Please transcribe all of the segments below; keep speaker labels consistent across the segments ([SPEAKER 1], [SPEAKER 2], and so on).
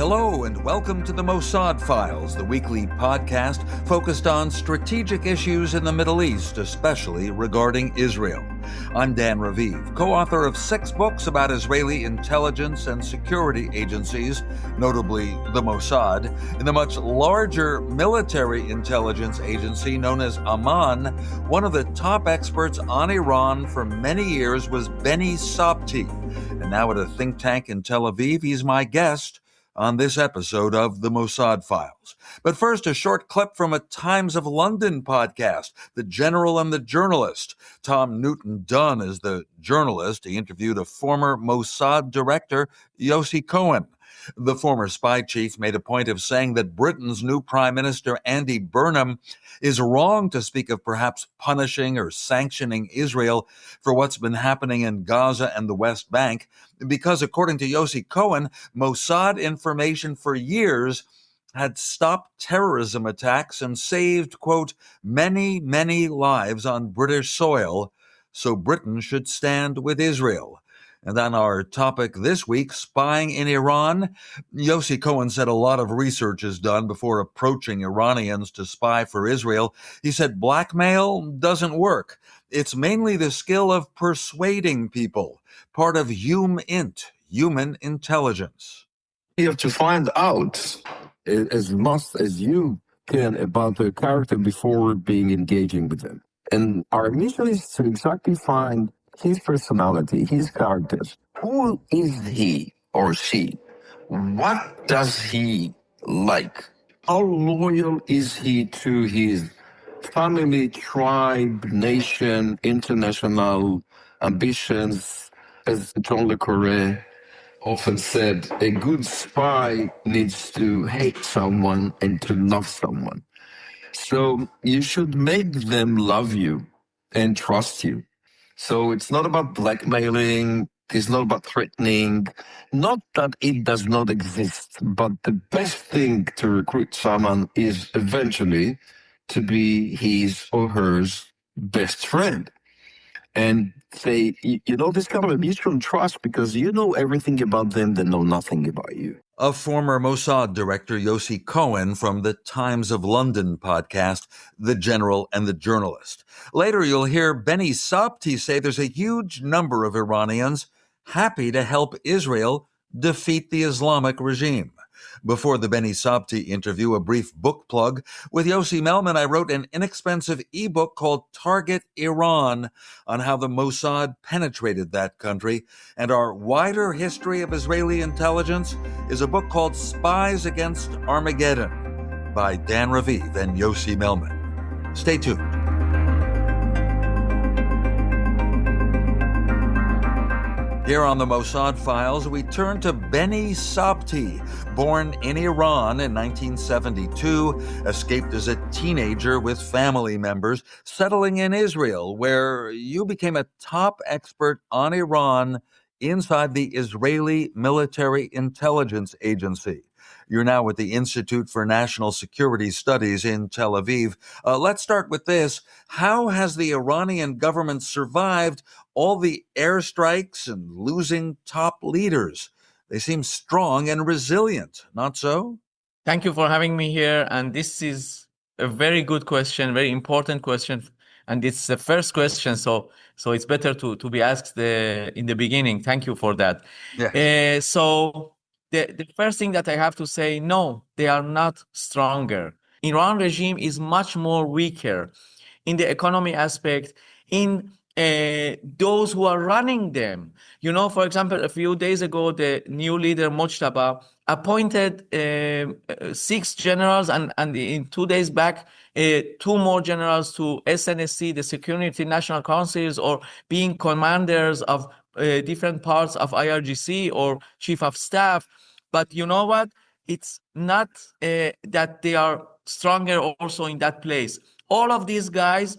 [SPEAKER 1] Hello and welcome to the Mossad Files, the weekly podcast focused on strategic issues in the Middle East, especially regarding Israel. I'm Dan Raviv, co-author of 6 books about Israeli intelligence and security agencies, notably the Mossad, and the much larger military intelligence agency known as Aman. One of the top experts on Iran for many years was Beni Sabti, and now at a think tank in Tel Aviv, he's my guest on this episode of the Mossad Files. But first, a short clip from a Times of London podcast, The General and the Journalist. Tom Newton-Dunn is the journalist. He interviewed a former Mossad director, Yossi Cohen. The former spy chief made a point of saying that Britain's new Prime Minister, Andy Burnham, is wrong to speak of perhaps punishing or sanctioning Israel for what's been happening in Gaza and the West Bank, because according to Yossi Cohen, Mossad information for years had stopped terrorism attacks and saved, quote, many, many lives on British soil, so Britain should stand with Israel. And on our topic this week, spying in Iran, Yossi Cohen said a lot of research is done before approaching Iranians to spy for Israel. He said blackmail doesn't work. It's mainly the skill of persuading people, part of human intelligence.
[SPEAKER 2] You have to find out as much as you can about the character before being engaging with them. And our mission is to exactly find his personality, his characters. Who is he or she? What does he like? How loyal is he to his family, tribe, nation, international ambitions? As John Le Carre often said, a good spy needs to hate someone and to love someone. So you should make them love you and trust you. So it's not about blackmailing, it's not about threatening, not that it does not exist, but the best thing to recruit someone is eventually to be his or hers best friend. And say, this kind of a mutual trust because you know everything about them, they know nothing about you.
[SPEAKER 1] A former Mossad director, Yossi Cohen, from the Times of London podcast, The General and the Journalist. Later, you'll hear Beni Sabti say there's a huge number of Iranians happy to help Israel defeat the Islamic regime. Before the Beni Sabti interview, a brief book plug. With Yossi Melman, I wrote an inexpensive ebook called Target Iran on how the Mossad penetrated that country. And our wider history of Israeli intelligence is a book called Spies Against Armageddon by Dan Raviv and Yossi Melman. Stay tuned. Here on the Mossad Files, we turn to Beni Sabti, born in Iran in 1972, escaped as a teenager with family members, settling in Israel, where you became a top expert on Iran inside the Israeli Military Intelligence Agency. You're now with the Institute for National Security Studies in Tel Aviv. Let's start with this. How has the Iranian government survived all the airstrikes and losing top leaders? They seem strong and resilient, not so?
[SPEAKER 3] Thank you for having me here. And this is a very good question, very important question. And it's the first question, so it's better to be asked in the beginning. Thank you for that.
[SPEAKER 1] Yes.
[SPEAKER 3] So the first thing that I have to say, no, they are not stronger. Iran regime is much more weaker in the economy aspect, in those who are running them. For example, a few days ago, the new leader, Mojtaba, appointed 6 generals and in 2 days back, 2 more generals to SNSC, the Security National Councils, or being commanders of different parts of IRGC or chief of staff. But you know what? It's not that they are stronger also in that place. All of these guys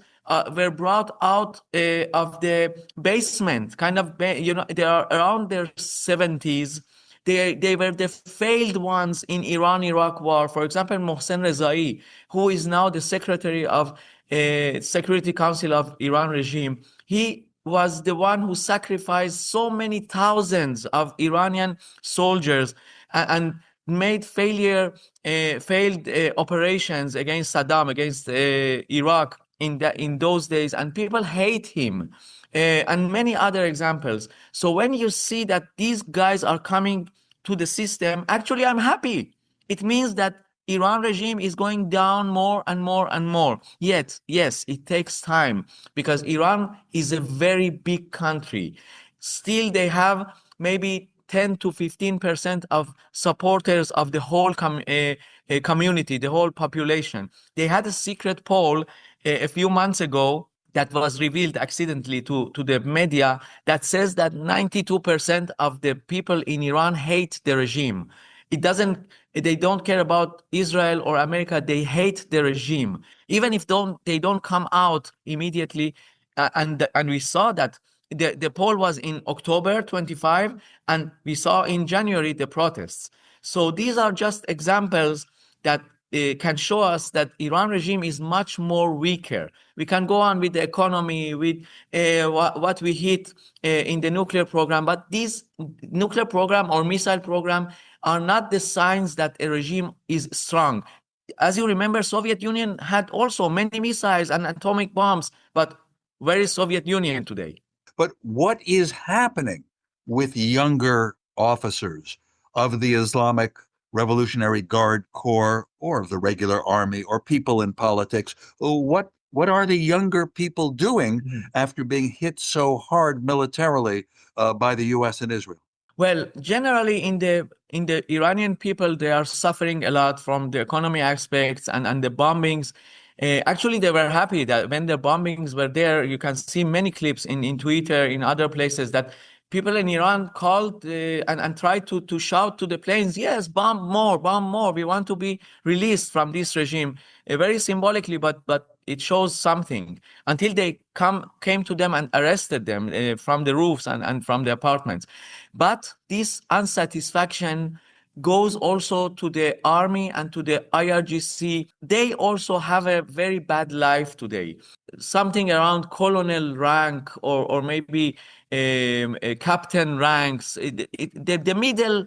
[SPEAKER 3] were brought out of the basement, they are around their 70s. They were the failed ones in Iran-Iraq war. For example, Mohsen Rezai, who is now the secretary of Security Council of Iran regime, he was the one who sacrificed so many thousands of Iranian soldiers. And made failed operations against Saddam, against Iraq in those days, and people hate him, and many other examples. So when you see that these guys are coming to the system, actually, I'm happy. It means that Iran regime is going down more and more and more. Yet, yes, it takes time because Iran is a very big country. Still, they have maybe 10 to 15% of supporters of the whole community, the whole population. They had a secret poll a few months ago that was revealed accidentally to the media that says that 92% of the people in Iran hate the regime. They don't care about Israel or America. They hate the regime. Even if they don't come out immediately. And we saw that the poll was in October 25, and we saw in January the protests. So these are just examples that can show us that Iran regime is much more weaker. We can go on with the economy, with what we hit in the nuclear program, but these nuclear program or missile program are not the signs that a regime is strong. As you remember, Soviet Union had also many missiles and atomic bombs, but where is Soviet Union today?
[SPEAKER 1] But what is happening with younger officers of the Islamic Revolutionary Guard Corps or of the regular army or people in politics? What are the younger people doing after being hit so hard militarily by the U.S. and Israel?
[SPEAKER 3] Well, generally in the Iranian people, they are suffering a lot from the economy aspects and the bombings. Actually, they were happy that when the bombings were there, you can see many clips in Twitter, in other places, that people in Iran called and tried to shout to the planes, yes, bomb more. We want to be released from this regime. Very symbolically, but it shows something, until they came to them and arrested them from the roofs and from the apartments. But this unsatisfaction goes also to the army and to the IRGC. They also have a very bad life today. Something around colonel rank or maybe a captain ranks. The middle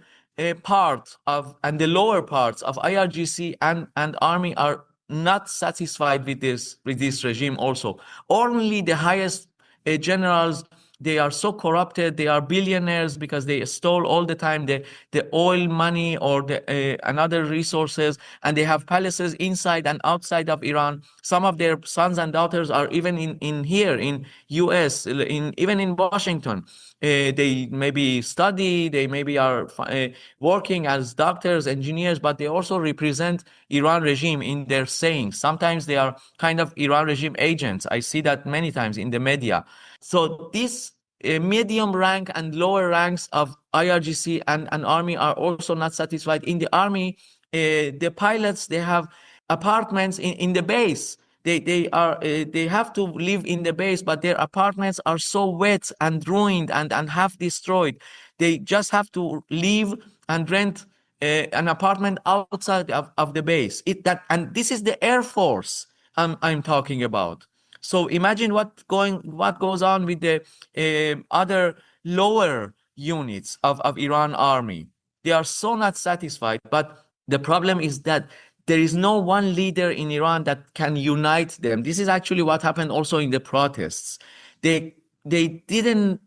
[SPEAKER 3] part of and the lower parts of IRGC and army are not satisfied with this regime also. Only the highest generals, they are so corrupted, they are billionaires because they stole all the time the oil money or the and other resources, and they have palaces inside and outside of Iran. Some of their sons and daughters are even in here in US, even in Washington. They maybe study, they maybe are working as doctors, engineers, but they also represent Iran regime in their sayings. Sometimes they are kind of Iran regime agents. I see that many times in the media. So this medium rank and lower ranks of IRGC and army are also not satisfied. In the army, the pilots, they have apartments in the base. They have to live in the base, but their apartments are so wet and ruined and half destroyed. They just have to leave and rent an apartment outside of the base. And this is the Air Force I'm talking about. So imagine what goes on with the other lower units of Iran army. They are so not satisfied, but the problem is that there is no one leader in Iran that can unite them. This is actually what happened also in the protests. They didn't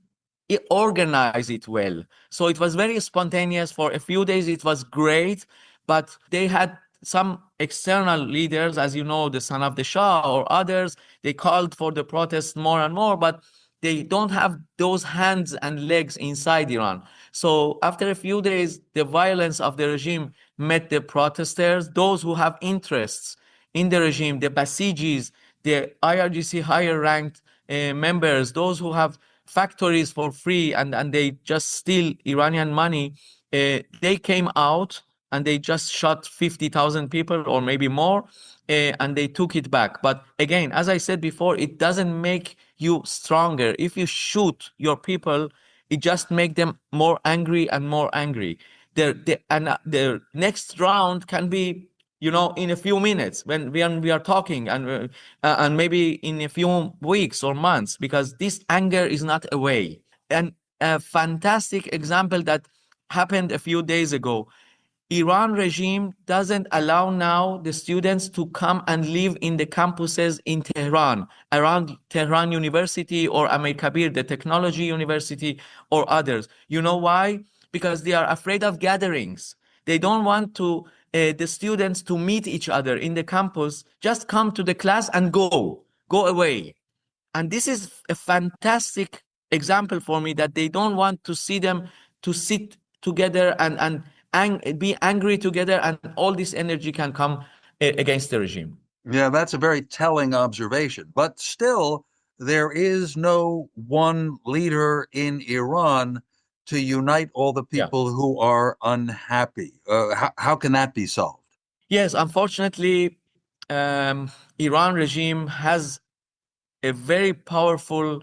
[SPEAKER 3] organize it well. So it was very spontaneous. For a few days, it was great, but they had some external leaders, as you know, the son of the Shah or others. They called for the protests more and more, but they don't have those hands and legs inside Iran. So after a few days, the violence of the regime met the protesters, those who have interests in the regime, the Basijis, the IRGC higher ranked members, those who have factories for free and they just steal Iranian money. They came out and they just shot 50,000 people or maybe more, and they took it back. But again, as I said before, it doesn't make you stronger. If you shoot your people, it just makes them more angry and more angry. The next round can be, in a few minutes when we are talking, and maybe in a few weeks or months, because this anger is not away. And a fantastic example that happened a few days ago. Iran regime doesn't allow now the students to come and live in the campuses in Tehran, around Tehran University or Amir Kabir, the technology university, or others. You know why? Because they are afraid of gatherings. They don't want the students to meet each other in the campus. Just come to the class and go away. And this is a fantastic example for me that they don't want to see them to sit together and be angry together, and all this energy can come against the regime.
[SPEAKER 1] Yeah, that's a very telling observation. But still, there is no one leader in Iran to unite all the people who are unhappy. How can that be solved?
[SPEAKER 3] Yes, unfortunately, Iran regime has a very powerful,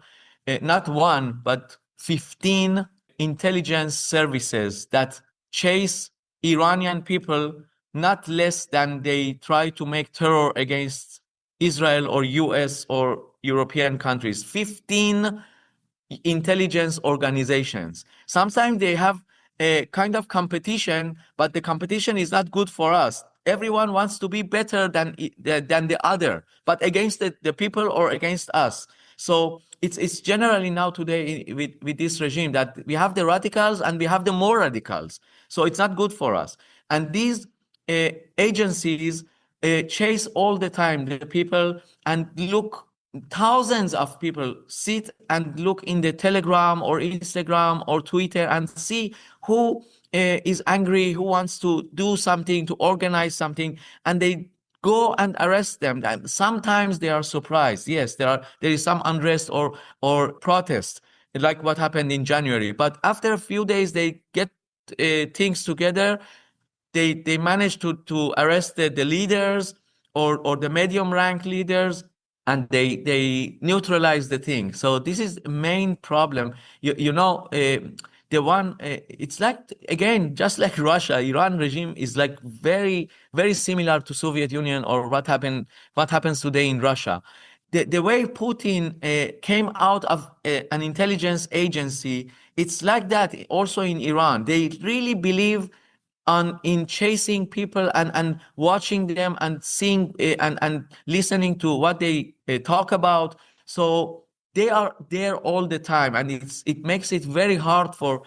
[SPEAKER 3] not one, but 15 intelligence services that chase Iranian people not less than they try to make terror against Israel or US or European countries. 15 intelligence organizations. Sometimes they have a kind of competition, but the competition is not good for us. Everyone wants to be better than the other, but against the people or against us. So it's generally now today with this regime that we have the radicals and we have the more radicals. So it's not good for us. And these agencies chase all the time the people and look. Thousands of people sit and look in the Telegram or Instagram or Twitter and see who is angry, who wants to do something, to organize something, and they go and arrest them. And sometimes they are surprised. Yes, there is some unrest or protest, like what happened in January. But after a few days, they get things together. They manage to arrest the leaders or the medium rank leaders, and they neutralize the thing. So this is the main problem. The one, it's like, again, just like Russia, Iran regime is like very, very similar to Soviet Union or what happens today in Russia. The way Putin came out of an intelligence agency, it's like that also in Iran. They really believe in chasing people and watching them and seeing and listening to what they talk about. So they are there all the time, and it makes it very hard for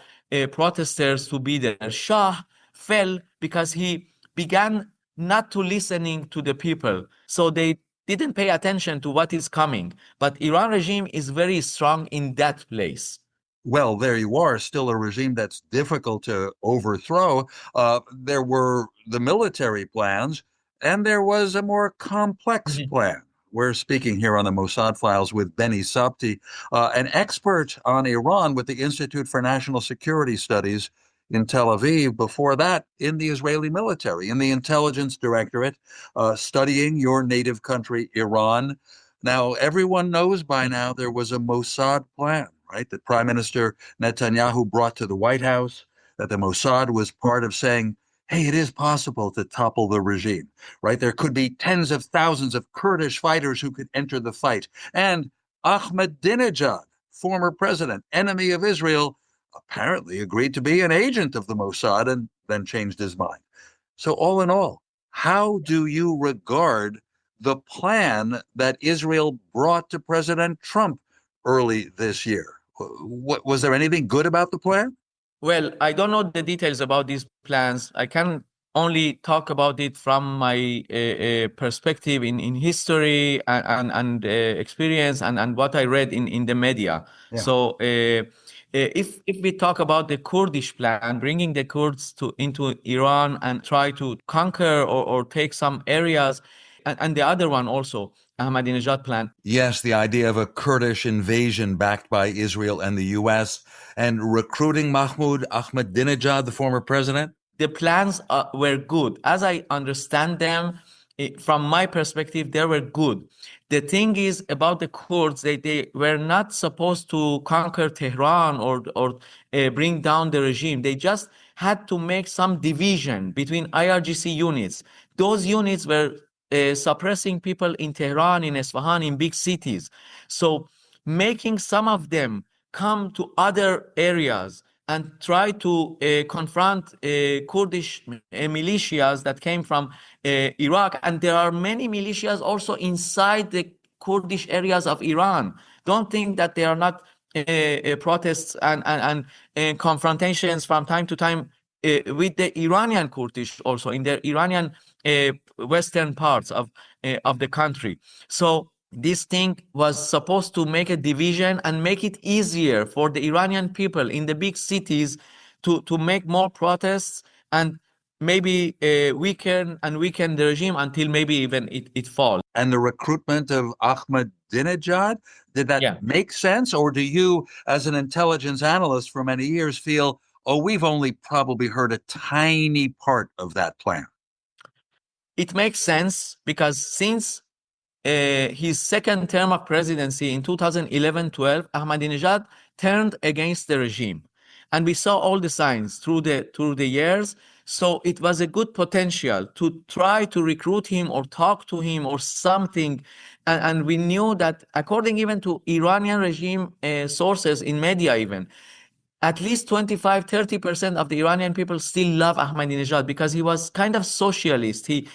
[SPEAKER 3] protesters to be there. Shah fell because he began not to listening to the people, so they didn't pay attention to what is coming. But Iran regime is very strong in that place.
[SPEAKER 1] Well, there you are, still a regime that's difficult to overthrow. There were the military plans, and there was a more complex plan. We're speaking here on the Mossad Files with Beni Sabti, an expert on Iran with the Institute for National Security Studies in Tel Aviv. Before that, in the Israeli military, in the intelligence directorate, studying your native country, Iran. Now, everyone knows by now there was a Mossad plan, right, that Prime Minister Netanyahu brought to the White House, that the Mossad was part of saying, hey, it is possible to topple the regime, right? There could be tens of thousands of Kurdish fighters who could enter the fight. And Ahmadinejad, former president, enemy of Israel, apparently agreed to be an agent of the Mossad and then changed his mind. So all in all, how do you regard the plan that Israel brought to President Trump early this year? Was there anything good about the plan?
[SPEAKER 3] Well, I don't know the details about these plans. I can only talk about it from my perspective in history and experience and what I read in the media. Yeah. So if we talk about the Kurdish plan, bringing the Kurds into Iran and try to conquer or take some areas, and the other one also, Ahmadinejad plan.
[SPEAKER 1] Yes, the idea of a Kurdish invasion backed by Israel and the U.S. and recruiting Mahmoud Ahmadinejad, the former president?
[SPEAKER 3] The plans were good. As I understand them, from my perspective, they were good. The thing is about the Kurds, they were not supposed to conquer Tehran or bring down the regime. They just had to make some division between IRGC units. Those units were suppressing people in Tehran, in Isfahan, in big cities. So making some of them come to other areas and try to confront Kurdish militias that came from Iraq. And there are many militias also inside the Kurdish areas of Iran. Don't think that there are not protests and confrontations from time to time with the Iranian Kurdish also in the Iranian western parts of the country. So this thing was supposed to make a division and make it easier for the Iranian people in the big cities to make more protests and maybe weaken the regime until maybe even it falls.
[SPEAKER 1] And the recruitment of Ahmadinejad, did that
[SPEAKER 3] Yeah.
[SPEAKER 1] make sense? Or do you, as an intelligence analyst for many years, feel, oh, we've only probably heard a tiny part of that plan?
[SPEAKER 3] It makes sense because since his second term of presidency in 2011-12, Ahmadinejad turned against the regime. And we saw all the signs through the years. So it was a good potential to try to recruit him or talk to him or something. And we knew that according even to Iranian regime sources in media even, at least 25-30% of the Iranian people still love Ahmadinejad because he was kind of socialist. He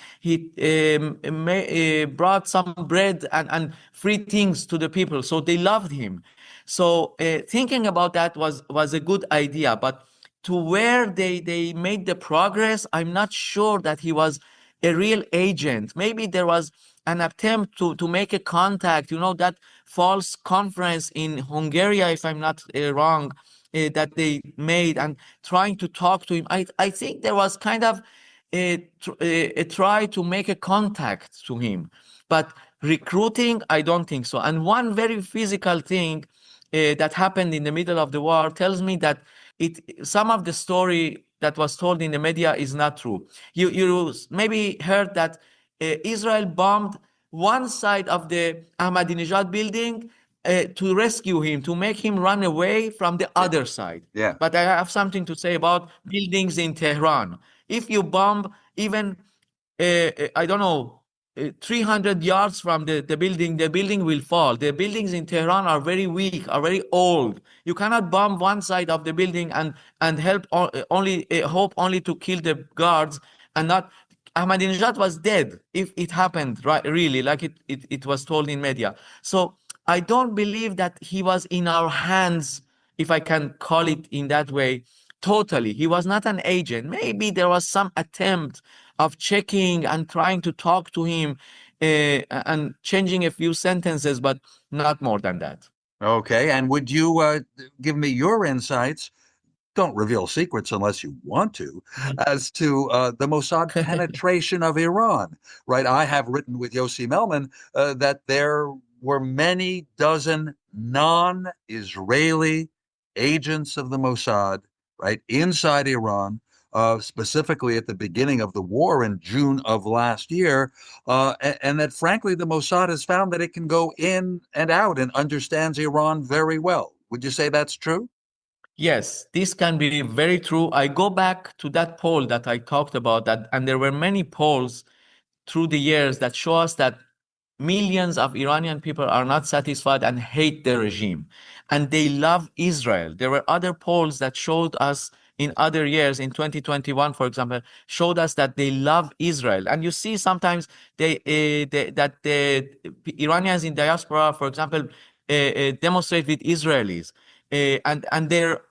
[SPEAKER 3] brought some bread and free things to the people, so they loved him. So thinking about that was a good idea. But to where they made the progress, I'm not sure that he was a real agent. Maybe there was an attempt to make a contact, that false conference in Hungary, if I'm not wrong, that they made and trying to talk to him. I think there was kind of a try to make a contact to him, but recruiting, I don't think so. And one very physical thing that happened in the middle of the war tells me that some of the story that was told in the media is not true. You maybe heard that Israel bombed one side of the Ahmadinejad building to rescue him, to make him run away from the other side.
[SPEAKER 1] Yeah.
[SPEAKER 3] But I have something to say about buildings in Tehran. If you bomb even, I don't know, 300 yards from the building will fall. The buildings in Tehran are very weak, are very old. You cannot bomb one side of the building and help only hope only to kill the guards and not. Ahmadinejad was dead if it happened right, really, like it was told in media. So I don't believe that he was in our hands, if I can call it in that way, totally. He was not an agent. Maybe there was some attempt of checking and trying to talk to him and changing a few sentences, but not more than that.
[SPEAKER 1] Okay. And would you give me your insights? Don't reveal secrets unless you want to, as to the Mossad penetration of Iran, right? I have written with Yossi Melman that there were many dozen non-Israeli agents of the Mossad, right, inside Iran, specifically at the beginning of the war in June of last year, and that frankly the Mossad has found that it can go in and out and understands Iran very well. Would you say that's true?
[SPEAKER 3] Yes, this can be very true. I go back to that poll that I talked about, and there were many polls through the years that show us that millions of Iranian people are not satisfied and hate the regime, and they love Israel. There were other polls that showed us in other years, in 2021, for example, showed us that they love Israel. And you see sometimes that the Iranians in diaspora, for example, demonstrate with Israelis, and their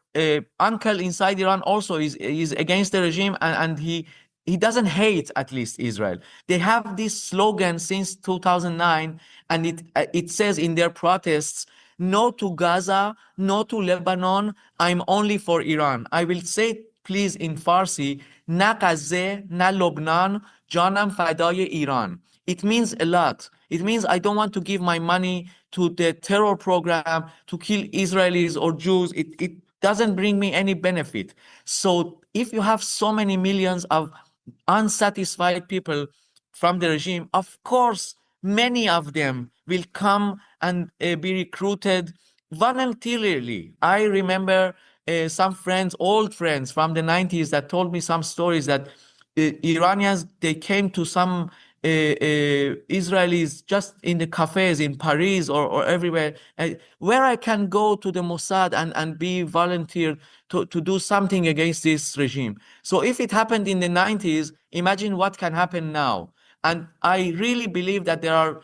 [SPEAKER 3] uncle inside Iran also is against the regime, and he doesn't hate at least Israel. They have this slogan since 2009, and it says in their protests, "No to Gaza, no to Lebanon. I'm only for Iran." I will say please in Farsi, "Na Gaza, na Lebanon, janam fadai Iran." It means a lot. It means I don't want to give my money to the terror program to kill Israelis or Jews. It doesn't bring me any benefit. So if you have so many millions of unsatisfied people from the regime, of course, many of them will come and be recruited voluntarily. I remember some friends, old friends from the 90s that told me some stories that Iranians, they came to some Israelis just in the cafes in Paris or everywhere, where I can go to the Mossad and be volunteer to do something against this regime. So if it happened in the 90s, imagine what can happen now. And I really believe that there are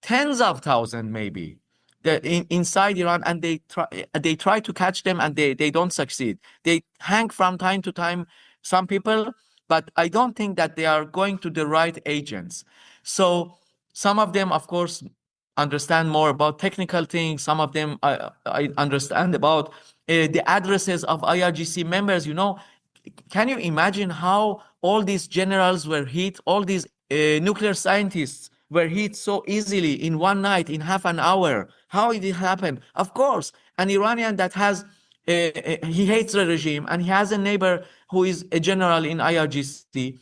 [SPEAKER 3] tens of thousands maybe inside Iran, and they try to catch them, and they don't succeed. They hang from time to time some people, but I don't think that they are going to the right agents. So some of them, of course, understand more about technical things. Some of them I understand about the addresses of IRGC members. Can you imagine how all these generals were hit, all these nuclear scientists were hit so easily in one night, in half an hour? How did it happen? Of course, an Iranian that has, he hates the regime, and he has a neighbor who is a general in IRGC.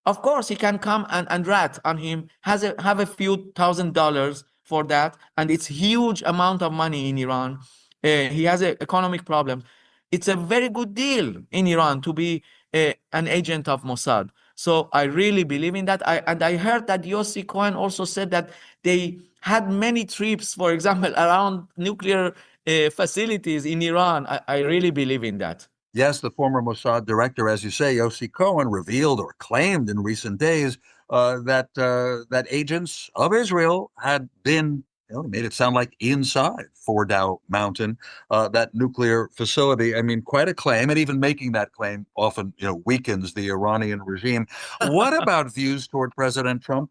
[SPEAKER 3] Of course, he can come and rat on him, have a few $1,000s for that, and it's huge amount of money in Iran. He has an economic problem. It's a very good deal in Iran to be an agent of Mossad. So I really believe in that. I heard that Yossi Cohen also said that they had many trips, for example, around nuclear facilities in Iran. I really believe in that.
[SPEAKER 1] Yes, the former Mossad director, as you say, Yossi Cohen, revealed or claimed in recent days that agents of Israel had been, made it sound like inside Fordow Mountain, that nuclear facility. I mean, quite a claim, and even making that claim often, weakens the Iranian regime. What about views toward President Trump?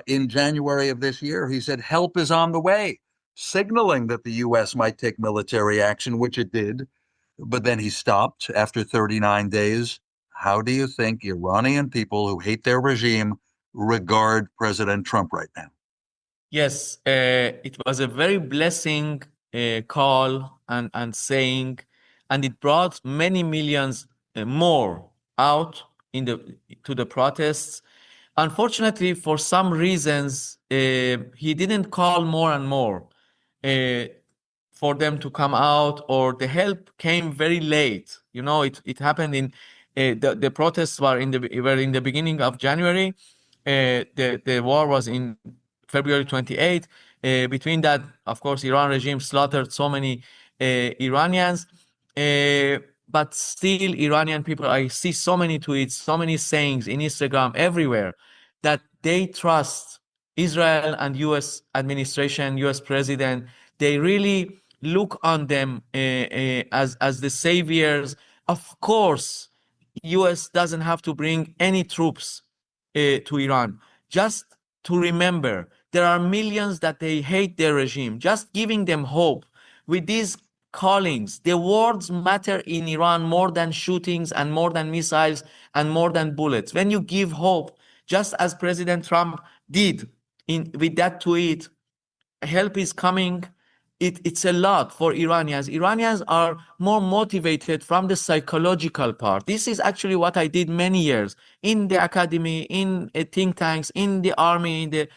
[SPEAKER 1] In January of this year, he said help is on the way, signaling that the U.S. might take military action, which it did. But then he stopped after 39 days. How do you think Iranian people who hate their regime regard President Trump right now?
[SPEAKER 3] Yes, it was a very blessing call and saying, and it brought many millions more out to the protests. Unfortunately, for some reasons, he didn't call more and more for them to come out, or the help came very late. It happened in the protests were in the beginning of January. The war was in February 28th. Between that, of course, Iran regime slaughtered so many Iranians. But still, Iranian people, I see so many tweets, so many sayings in Instagram, everywhere, that they trust Israel and U.S. administration, U.S. president. They really look on them as the saviors. Of course, U.S. doesn't have to bring any troops to Iran. Just to remember, there are millions that they hate their regime. Just giving them hope with these callings. The words matter in Iran more than shootings and more than missiles and more than bullets. When you give hope, just as President Trump did with that tweet, help is coming. It's a lot for Iranians. Iranians are more motivated from the psychological part. This is actually what I did many years in the academy, in think tanks, in the army, in the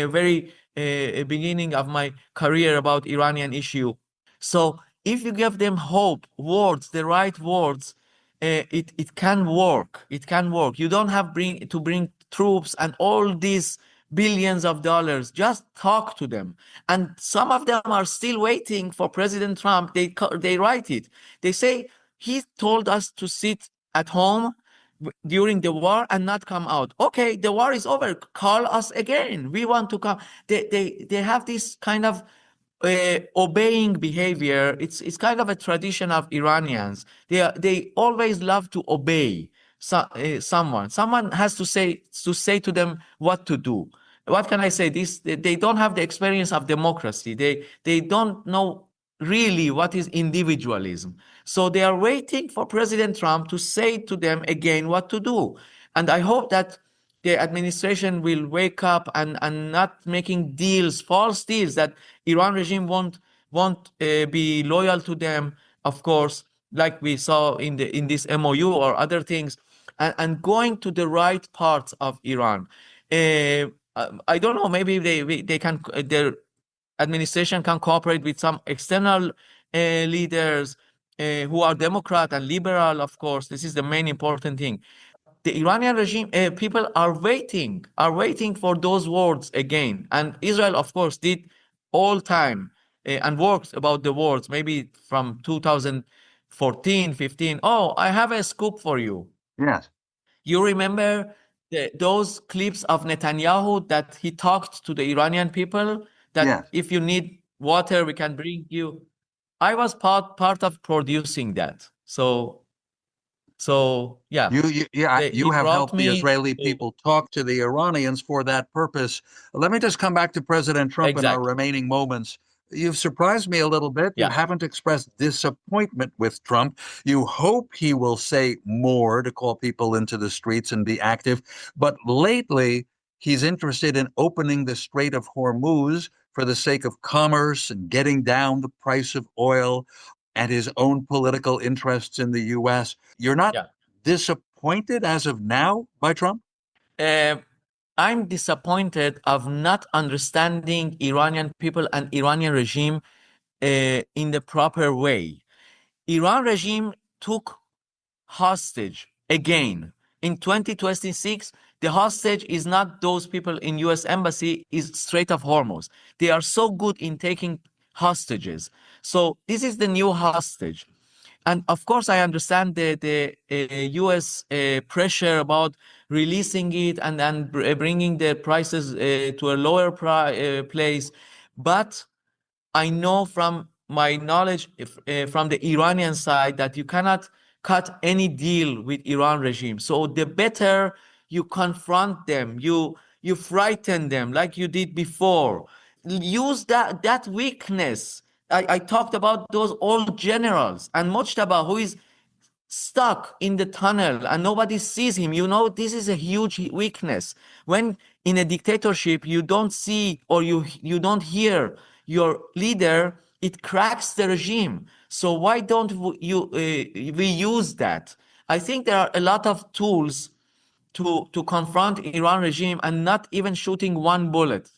[SPEAKER 3] very beginning of my career about Iranian issue. So if you give them hope, words, the right words, it can work. It can work. You don't have to bring troops and all these billions of dollars. Just talk to them. And some of them are still waiting for President Trump. They write it. They say, he told us to sit at home during the war and not come out. Okay, the war is over. Call us again. We want to come. They have this kind of obeying behavior. It's kind of a tradition of Iranians. They always love to obey someone. Someone has to say to them what to do. What can I say? They don't have the experience of democracy. They don't know really what is individualism. So they are waiting for President Trump to say to them again what to do. And I hope that the administration will wake up and not making deals, false deals, that Iran regime won't be loyal to them, of course, like we saw in this MOU or other things, and going to the right parts of Iran. I don't know, maybe they can, their administration can cooperate with some external leaders who are Democrat and liberal, of course. This is the main important thing. the Iranian regime, people are waiting for those words again. And Israel, of course, did all time and worked about the words, maybe from 2014, 15. Oh, I have a scoop for you.
[SPEAKER 1] Yes.
[SPEAKER 3] You remember those clips of Netanyahu that he talked to the Iranian people that
[SPEAKER 1] Yes.
[SPEAKER 3] if you need water, we can bring you. I was part of producing that. So yeah,
[SPEAKER 1] You
[SPEAKER 3] he
[SPEAKER 1] have
[SPEAKER 3] brought
[SPEAKER 1] helped the
[SPEAKER 3] me
[SPEAKER 1] Israeli
[SPEAKER 3] to,
[SPEAKER 1] people talk to the Iranians for that purpose. Let me just come back to President Trump in our
[SPEAKER 3] exactly.
[SPEAKER 1] remaining moments. You've surprised me a little bit. You
[SPEAKER 3] Yeah.
[SPEAKER 1] haven't expressed disappointment with Trump. You hope he will say more to call people into the streets and be active. But lately, he's interested in opening the Strait of Hormuz for the sake of commerce and getting down the price of oil and his own political interests in the U.S. You're not
[SPEAKER 3] Yeah.
[SPEAKER 1] disappointed as of now by Trump?
[SPEAKER 3] I'm disappointed of not understanding Iranian people and Iranian regime in the proper way. Iran regime took hostage again. In 2026, the hostage is not those people in US embassy, is Strait of Hormuz. They are so good in taking hostages. So this is the new hostage. And of course, I understand the US pressure about releasing it and then bringing the prices to a lower place. But I know from my knowledge from the Iranian side that you cannot cut any deal with Iran regime. So the better you confront them, you frighten them like you did before. Use that weakness. I talked about those old generals and Mojtaba, who is stuck in the tunnel and nobody sees him. You know, this is a huge weakness. When in a dictatorship you don't see or you don't hear your leader, it cracks the regime. So why don't we use that? I think there are a lot of tools to confront Iran regime and not even shooting one bullet.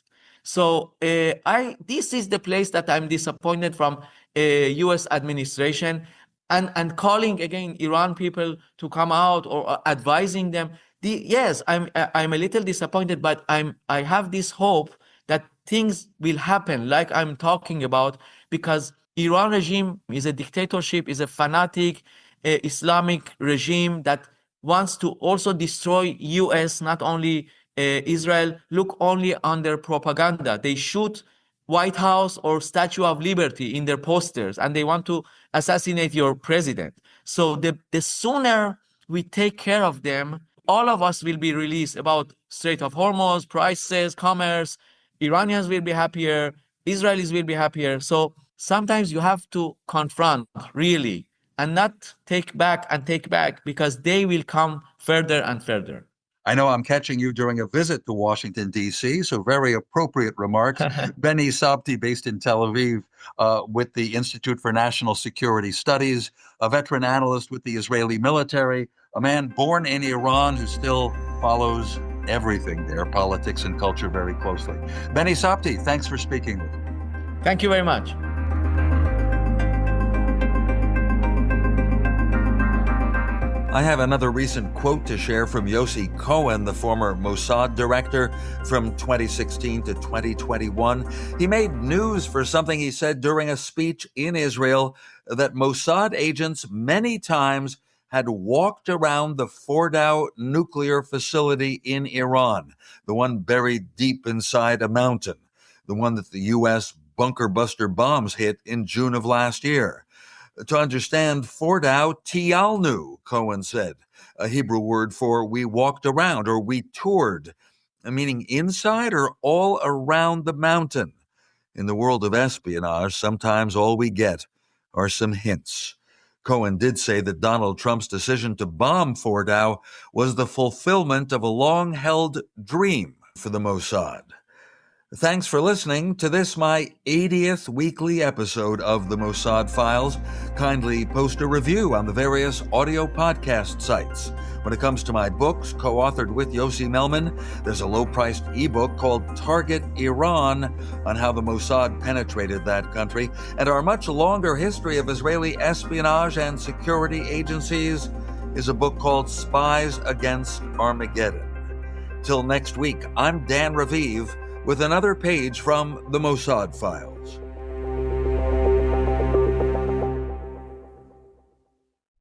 [SPEAKER 3] So this is the place that I'm disappointed from U.S. administration and calling again Iran people to come out or advising them. Yes, I'm a little disappointed, but I have this hope that things will happen like I'm talking about, because Iran regime is a dictatorship, is a fanatic Islamic regime that wants to also destroy US, not only Israel. Look only on their propaganda. They shoot White House or Statue of Liberty in their posters, and they want to assassinate your president. So the sooner we take care of them, all of us will be released about Strait of Hormuz, prices, commerce. Iranians will be happier. Israelis will be happier. So sometimes you have to confront really and not take back because they will come further and further.
[SPEAKER 1] I know I'm catching you during a visit to Washington, D.C., so very appropriate remarks. Beni Sabti, based in Tel Aviv, with the Institute for National Security Studies, a veteran analyst with the Israeli military, a man born in Iran who still follows everything there, politics and culture, very closely. Beni Sabti, thanks for speaking with me.
[SPEAKER 3] Thank you very much.
[SPEAKER 1] I have another recent quote to share from Yossi Cohen, the former Mossad director from 2016 to 2021. He made news for something he said during a speech in Israel, that Mossad agents many times had walked around the Fordow nuclear facility in Iran, the one buried deep inside a mountain, the one that the U.S. bunker buster bombs hit in June of last year. To understand Fordow, Tiyalnu, Cohen said, a Hebrew word for we walked around or we toured, meaning inside or all around the mountain. In the world of espionage, sometimes all we get are some hints. Cohen did say that Donald Trump's decision to bomb Fordow was the fulfillment of a long-held dream for the Mossad. Thanks for listening to this, my 80th weekly episode of the Mossad Files. Kindly post a review on the various audio podcast sites. When it comes to my books, co-authored with Yossi Melman, there's a low-priced ebook called Target Iran on how the Mossad penetrated that country, and our much longer history of Israeli espionage and security agencies is a book called Spies Against Armageddon. Till next week, I'm Dan Raviv with another page from the Mossad Files.